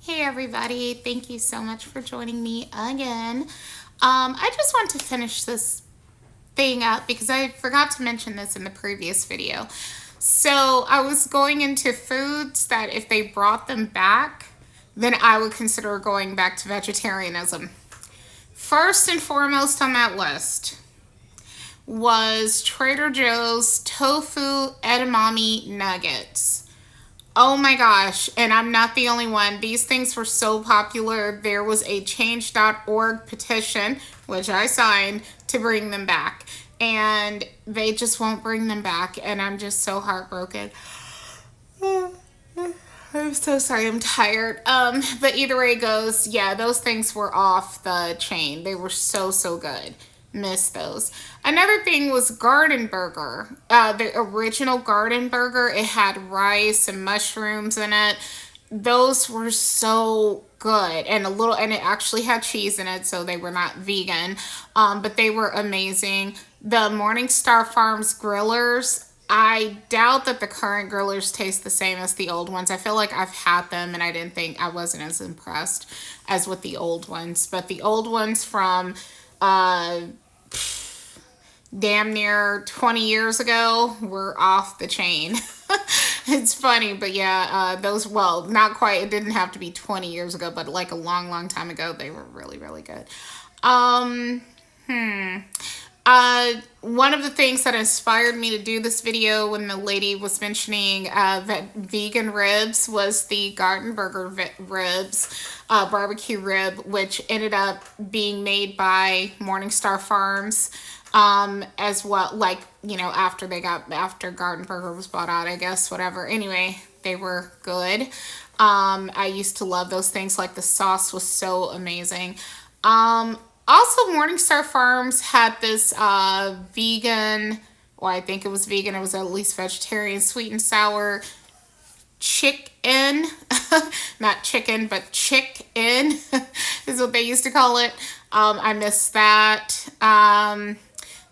Hey everybody, thank you so much for joining me again. I just want to finish this thing up because I forgot to mention this in the previous video. So I was going into foods that if they brought them back, then I would consider going back to vegetarianism. First and foremost on that list was Trader Joe's tofu edamame nuggets. Oh my gosh, and I'm not the only one. These things were so popular. There was a change.org petition, which I signed, to bring them back. And they just won't bring them back, and I'm just so heartbroken. I'm so sorry, I'm tired. But either way it goes, yeah, those things were off the chain. They were so good. Miss those. Another thing was Garden Burger. The original Garden Burger, it had rice and mushrooms in it. Those were so good, and it actually had cheese in it, so they were not vegan. But they were amazing. The Morningstar Farms grillers, I doubt that the current grillers taste the same as the old ones. I feel like I've had them and I wasn't as impressed as with the old ones. But the old ones from damn near 20 years ago were off the chain. It's funny, but yeah, those, well, not quite, it didn't have to be 20 years ago, but like a long time ago, they were really good. One of the things that inspired me to do this video when the lady was mentioning vegan ribs was the Garden Burger ribs, barbecue rib, which ended up being made by Morningstar Farms, as well, like, you know, after Garden Burger was bought out, I guess, whatever. Anyway, they were good. I used to love those things. Like, the sauce was so amazing. Also, Morningstar Farms had this vegan, well, I think it was vegan, it was at least vegetarian, sweet and sour chicken. Not chicken, but chick-in is what they used to call it. I miss that.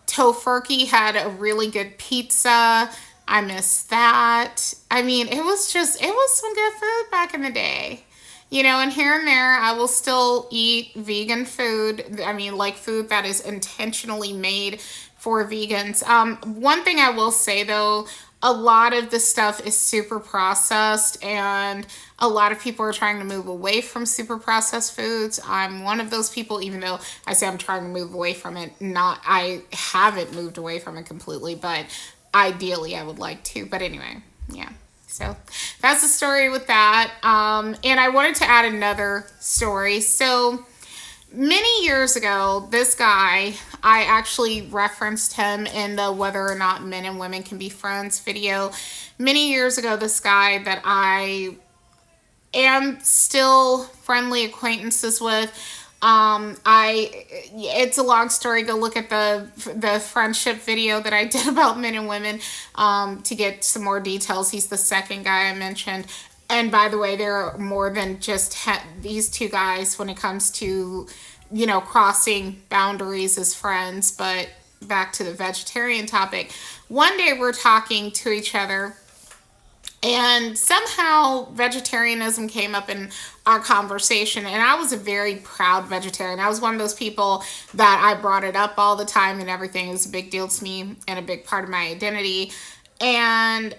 Tofurkey had a really good pizza. I miss that. I mean, it was some good food back in the day. You know, and here and there, I will still eat vegan food. I mean, like food that is intentionally made for vegans. One thing I will say, though, a lot of the stuff is super processed, and a lot of people are trying to move away from super processed foods. I'm one of those people, even though I say I'm trying to move away from it. I haven't moved away from it completely, but ideally I would like to. But anyway, yeah. So that's the story with that. And I wanted to add another story. So many years ago, this guy, I actually referenced him in the Whether or Not Men and Women Can Be Friends video. Many years ago, this guy that I am still friendly acquaintances with, it's a long story. Go look at the friendship video that I did about men and women, to get some more details. He's the second guy I mentioned. And by the way, there are more than just these two guys when it comes to, you know, crossing boundaries as friends. But back to the vegetarian topic. One day we're talking to each other, and somehow vegetarianism came up in our conversation, and I was a very proud vegetarian. I was one of those people that I brought it up all the time and everything. It was a big deal to me and a big part of my identity. And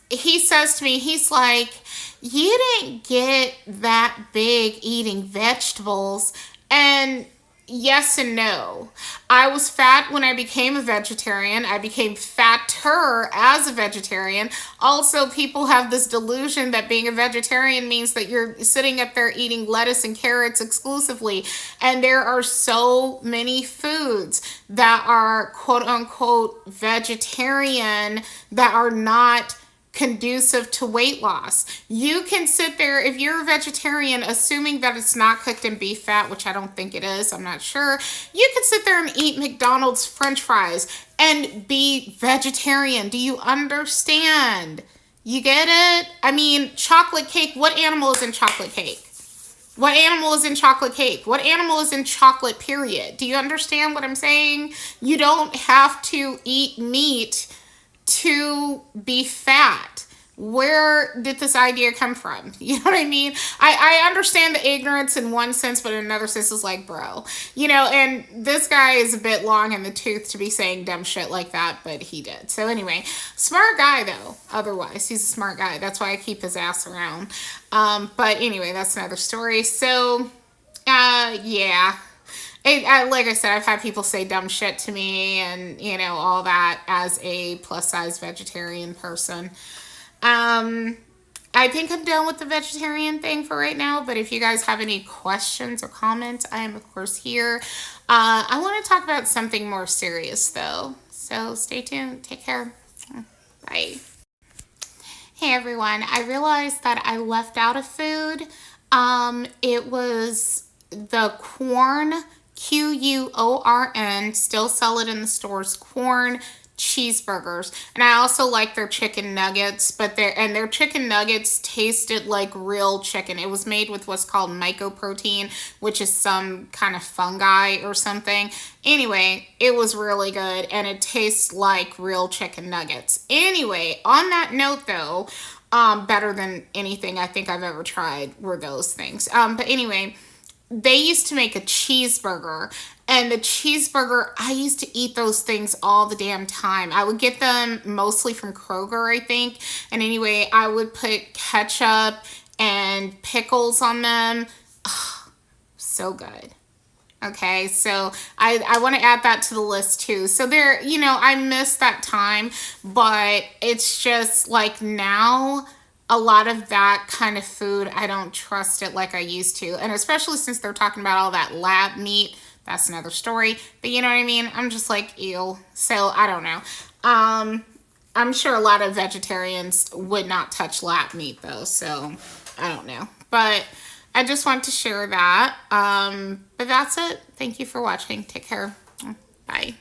he says to me, he's like, you didn't get that big eating vegetables. And yes and no. I was fat when I became a vegetarian. I became fatter as a vegetarian. Also, people have this delusion that being a vegetarian means that you're sitting up there eating lettuce and carrots exclusively. And there are so many foods that are quote unquote vegetarian that are not conducive to weight loss. You can sit there, if you're a vegetarian, assuming that it's not cooked in beef fat, which I don't think it is, I'm not sure, you can sit there and eat McDonald's French fries and be vegetarian. Do you understand? You get it? I mean, chocolate cake, what animal is in chocolate cake? What animal is in chocolate cake? What animal is in chocolate, period? Do you understand what I'm saying? You don't have to eat meat to be fat. where did this idea come from? You know what I mean? I understand the ignorance in one sense, but in another sense, it's like, bro, and this guy is a bit long in the tooth to be saying dumb shit like that, but he did. So anyway, smart guy though. Otherwise, he's a smart guy. That's why I keep his ass around. But anyway, that's another story. So, yeah. Like I said, I've had people say dumb shit to me and, all that as a plus size vegetarian person. Um, I think I'm done with the vegetarian thing for right now, but if you guys have any questions or comments, I am, of course, here. I want to talk about something more serious, though. So stay tuned. Take care. Bye. Hey, everyone. I realized that I left out a food. It was the Quorn, Quorn, still sell it in the stores, Quorn cheeseburgers. And I also like their chicken nuggets, but their chicken nuggets tasted like real chicken. It was made with what's called mycoprotein, which is some kind of fungi or something. Anyway, it was really good and it tastes like real chicken nuggets. Anyway, on that note though, better than anything I think I've ever tried were those things. But anyway, they used to make a cheeseburger, and the cheeseburger, I used to eat those things all the damn time. I would get them mostly from Kroger, I think. And anyway, I would put ketchup and pickles on them. Oh, so good. Okay, so I want to add that to the list too. So there, I miss that time, but it's just like now a lot of that kind of food, I don't trust it like I used to. And especially since they're talking about all that lab meat, that's another story. But you know what I mean? I'm just like, ew. So I don't know. I'm sure a lot of vegetarians would not touch lab meat though. So I don't know. But I just want to share that. But that's it. Thank you for watching. Take care. Bye.